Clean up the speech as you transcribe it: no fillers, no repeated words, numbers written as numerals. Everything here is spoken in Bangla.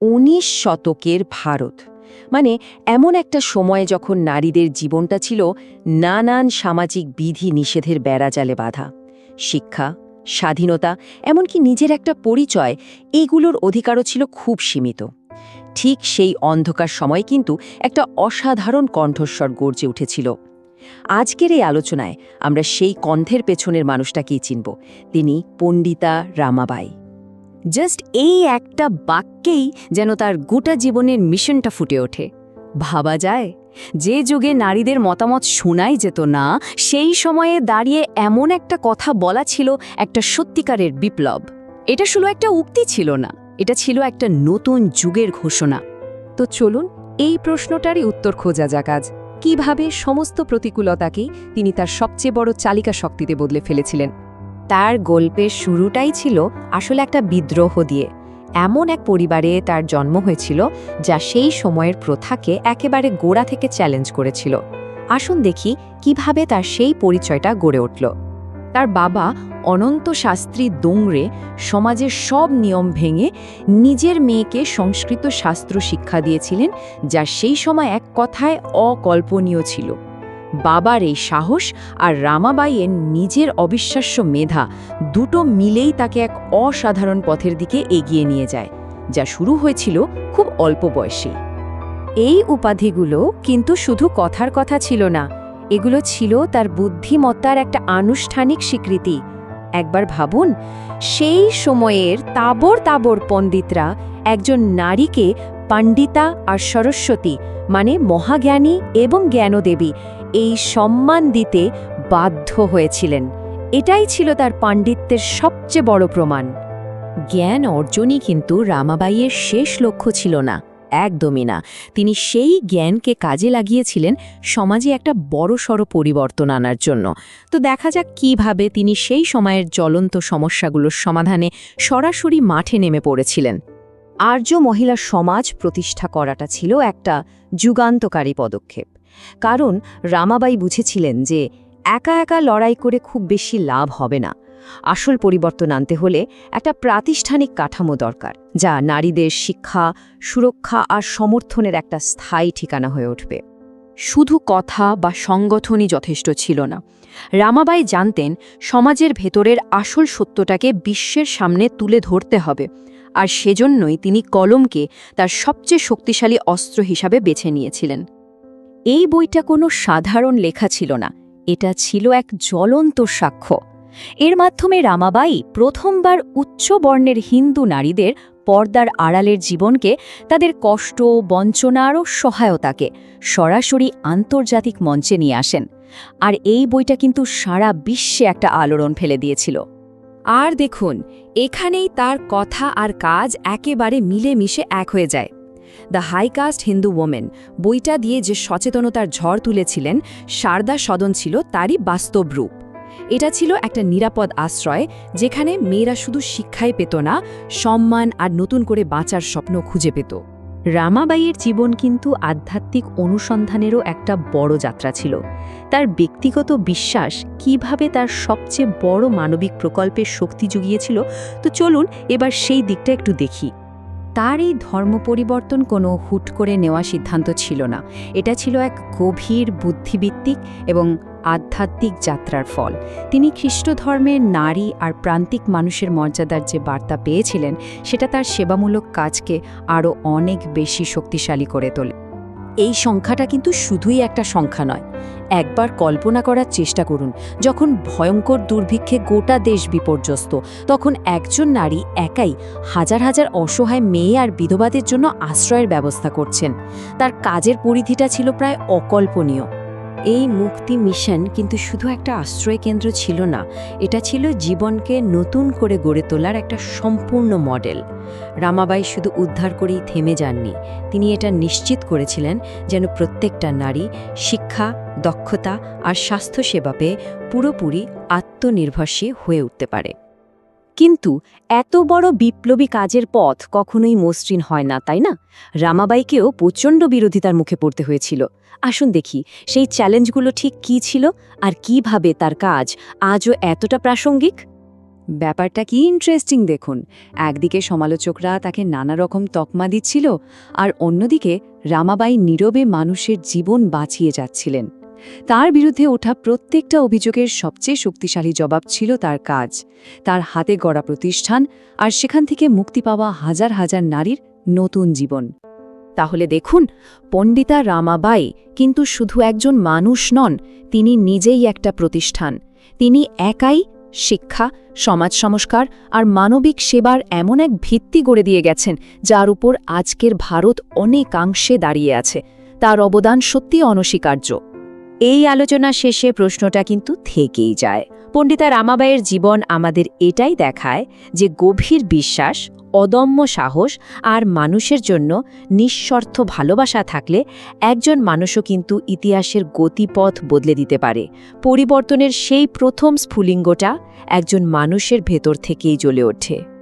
19 শতকের ভারত, মানে এমন একটা সময়ে যখন নারীদের জীবনটা ছিল নানান সামাজিক বিধি নিষেধের বেড়াজালে বাঁধা। শিক্ষা, স্বাধীনতা, এমনকি নিজের একটা পরিচয়, এইগুলোর অধিকারও ছিল খুব সীমিত। ঠিক সেই অন্ধকার সময় কিন্তু একটা অসাধারণ কণ্ঠস্বর গর্জে উঠেছিল। আজকের এই আলোচনায় আমরা সেই কণ্ঠের পেছনের মানুষটাকেই চিনব। তিনি পণ্ডিতা রামাবাই। জাস্ট এই একটা বাক্যেই যেন তার গোটা জীবনের মিশনটা ফুটে ওঠে। ভাবা যায়, যে যুগে নারীদের মতামত শোনাই যেত না, সেই সময়ে দাঁড়িয়ে এমন একটা কথা বলা ছিল একটা সত্যিকারের বিপ্লব। এটা শুধু একটা উক্তি ছিল না, এটা ছিল একটা নতুন যুগের ঘোষণা। তো চলুন এই প্রশ্নটারই উত্তর খোঁজা যাক আজ। কিভাবে সমস্ত প্রতিকূলতাকেই তিনি তার সবচেয়ে বড় চালিকা শক্তিতে বদলে ফেলেছিলেন। তার গল্পের শুরুটাই ছিল আসলে একটা বিদ্রোহ দিয়ে। এমন এক পরিবারে তার জন্ম হয়েছিল যা সেই সময়ের প্রথাকে একেবারে গোড়া থেকে চ্যালেঞ্জ করেছিল। আসুন দেখি কিভাবে তার সেই পরিচয়টা গড়ে উঠল। তার বাবা অনন্ত শাস্ত্রী দোংরে সমাজের সব নিয়ম ভেঙে নিজের মেয়েকে সংস্কৃত শাস্ত্র শিক্ষা দিয়েছিলেন, যা সেই সময় এক কথায় অকল্পনীয় ছিল। বাবার এই সাহস আর রামাবাইয়ের নিজের অবিশ্বাস্য মেধা দুটো মিলেই তাকে এক অসাধারণ পথের দিকে এগিয়ে নিয়ে যায়, যা শুরু হয়েছিল খুব অল্প বয়সেই। এই উপাধিগুলো কিন্তু শুধু কথার কথা ছিল না, এগুলো ছিল তার বুদ্ধিমত্তার একটা আনুষ্ঠানিক স্বীকৃতি। একবার ভাবুন, সেই সময়ের তাবর তাবর পণ্ডিতরা একজন নারীকে পণ্ডিতা আর সরস্বতী, মানে মহাজ্ঞানী এবং জ্ঞানদেবী, এই সম্মান দিতে বাধ্য হয়েছিলেন। এটাই ছিল তার পাণ্ডিত্যের সবচেয়ে বড় প্রমাণ। জ্ঞান অর্জনই কিন্তু রামাবাইয়ের শেষ লক্ষ্য ছিল না, একদমই না। তিনি সেই জ্ঞানকে কাজে লাগিয়েছিলেন সমাজে একটা বড়সড় পরিবর্তন আনার জন্য। তো দেখা যাক কিভাবে তিনি সেই সময়ের জ্বলন্ত সমস্যাগুলোর সমাধানে সরাসরি মাঠে নেমে পড়েছিলেন। আর্য মহিলা সমাজ প্রতিষ্ঠা করাটা ছিল একটা যুগান্তকারী পদক্ষেপ। কারণ রামাবাই বুঝেছিলেন যে একা একা লড়াই করে খুব বেশি লাভ হবে না। আসল পরিবর্তন আনতে হলে একটা প্রাতিষ্ঠানিক কাঠামো দরকার, যা নারীদের শিক্ষা, সুরক্ষা আর সমর্থনের একটা স্থায়ী ঠিকানা হয়ে উঠবে। শুধু কথা বা সংগঠনই যথেষ্ট ছিল না। রামাবাই জানতেন সমাজের ভেতরের আসল সত্যটাকে বিশ্বের সামনে তুলে ধরতে হবে, আর সেজন্যই তিনি কলমকে তার সবচেয়ে শক্তিশালী অস্ত্র হিসাবে বেছে নিয়েছিলেন। এই বইটা কোনো সাধারণ লেখা ছিল না, এটা ছিল এক জ্বলন্ত সাক্ষ্য। এর মাধ্যমে রামাবাই প্রথমবার উচ্চ বর্ণের হিন্দু নারীদের পর্দার আড়ালের জীবনকে, তাদের কষ্ট, বঞ্চনার ও সহায়তাকে সরাসরি আন্তর্জাতিক মঞ্চে নিয়ে আসেন। আর এই বইটা কিন্তু সারা বিশ্বে একটা আলোড়ন ফেলে দিয়েছিল। আর দেখুন, এখানেই তার কথা আর কাজ একেবারে মিলেমিশে এক হয়ে যায়। দ্য হাইকাস্ট হিন্দু ওমেন বইটা দিয়ে যে সচেতনতার ঝড় তুলেছিলেন, শারদা সদন ছিল তারই বাস্তব রূপ। এটা ছিল একটা নিরাপদ আশ্রয়, যেখানে মেয়েরা শুধু শিক্ষাই পেত না, সম্মান আর নতুন করে বাঁচার স্বপ্ন খুঁজে পেত। রামাবাইয়ের জীবন কিন্তু আধ্যাত্মিক অনুসন্ধানেরও একটা বড় যাত্রা ছিল। তার ব্যক্তিগত বিশ্বাস কিভাবে তার সবচেয়ে বড় মানবিক প্রকল্পের শক্তি জুগিয়েছিল, তো চলুন এবার সেই দিকটা একটু দেখি। তার এই ধর্ম পরিবর্তন কোনো হুট করে নেওয়া সিদ্ধান্ত ছিল না, এটা ছিল এক গভীর বুদ্ধিভিত্তিক এবং আধ্যাত্মিক যাত্রার ফল। তিনি খ্রিস্ট ধর্মের নারী আর প্রান্তিক মানুষের মর্যাদার যে বার্তা পেয়েছিলেন, সেটা তার সেবামূলক কাজকে আরও অনেক বেশি শক্তিশালী করে তোলে। এই সংখ্যাটা কিন্তু শুধুই একটা সংখ্যা নয়। একবার কল্পনা করার চেষ্টা করুন, যখন ভয়ঙ্কর দুর্ভিক্ষে গোটা দেশ বিপর্যস্ত, তখন একজন নারী একাই হাজার হাজার অসহায় মেয়ে আর বিধবাদের জন্য আশ্রয়ের ব্যবস্থা করছেন। তার কাজের পরিধিটা ছিল প্রায় অকল্পনীয়। এই মুক্তি মিশন কিন্তু শুধু একটা আশ্রয় কেন্দ্র ছিল না, এটা ছিল জীবনকে নতুন করে গড়ে তোলার একটা সম্পূর্ণ মডেল। রামাবাই শুধু উদ্ধার করেই থেমে যাননি, তিনি এটা নিশ্চিত করেছিলেন যেন প্রত্যেকটা নারী শিক্ষা, দক্ষতা আর স্বাস্থ্যসেবা পেয়ে পুরোপুরি আত্মনির্ভরশীল হয়ে উঠতে পারে। কিন্তু এত বড় বিপ্লবী কাজের পথ কখনোই মসৃণ হয় না, তাই না? রামাবাইকেও প্রচণ্ড বিরোধিতার মুখে পড়তে হয়েছিল। আসুন দেখি সেই চ্যালেঞ্জগুলো ঠিক কী ছিল আর কিভাবে তার কাজ আজও এতটা প্রাসঙ্গিক। ব্যাপারটা কি ইন্টারেস্টিং দেখুন, একদিকে সমালোচকরা তাকে নানা রকম তকমা দিচ্ছিল, আর অন্যদিকে রামাবাই নীরবে মানুষের জীবন বাঁচিয়ে যাচ্ছিলেন। তার বিরুদ্ধে ওঠা প্রত্যেকটা অভিযোগের সবচেয়ে শক্তিশালী জবাব ছিল তার কাজ, তার হাতে গড়া প্রতিষ্ঠান, আর সেখান থেকে মুক্তি পাওয়া হাজার হাজার নারীর নতুন জীবন। তাহলে দেখুন, পণ্ডিতা রামাবাই কিন্তু শুধু একজন মানুষ নন, তিনি নিজেই একটা প্রতিষ্ঠান। তিনি একাই শিক্ষা, সমাজ সংস্কার আর মানবিক সেবার এমন এক ভিত্তি গড়ে দিয়ে গেছেন, যার উপর আজকের ভারত অনেকাংশে দাঁড়িয়ে আছে। তার অবদান সত্যি অনস্বীকার্য। এই আলোচনা শেষে প্রশ্নটা কিন্তু থেকেই যায়। পণ্ডিতা রামাবাইয়ের জীবন আমাদের এটাই দেখায় যে গভীর বিশ্বাস, অদম্য সাহস আর মানুষের জন্য নিঃস্বার্থ ভালোবাসা থাকলে একজন মানুষও কিন্তু ইতিহাসের গতিপথ বদলে দিতে পারে। পরিবর্তনের সেই প্রথম স্ফুলিঙ্গটা একজন মানুষের ভেতর থেকেই জ্বলে ওঠে।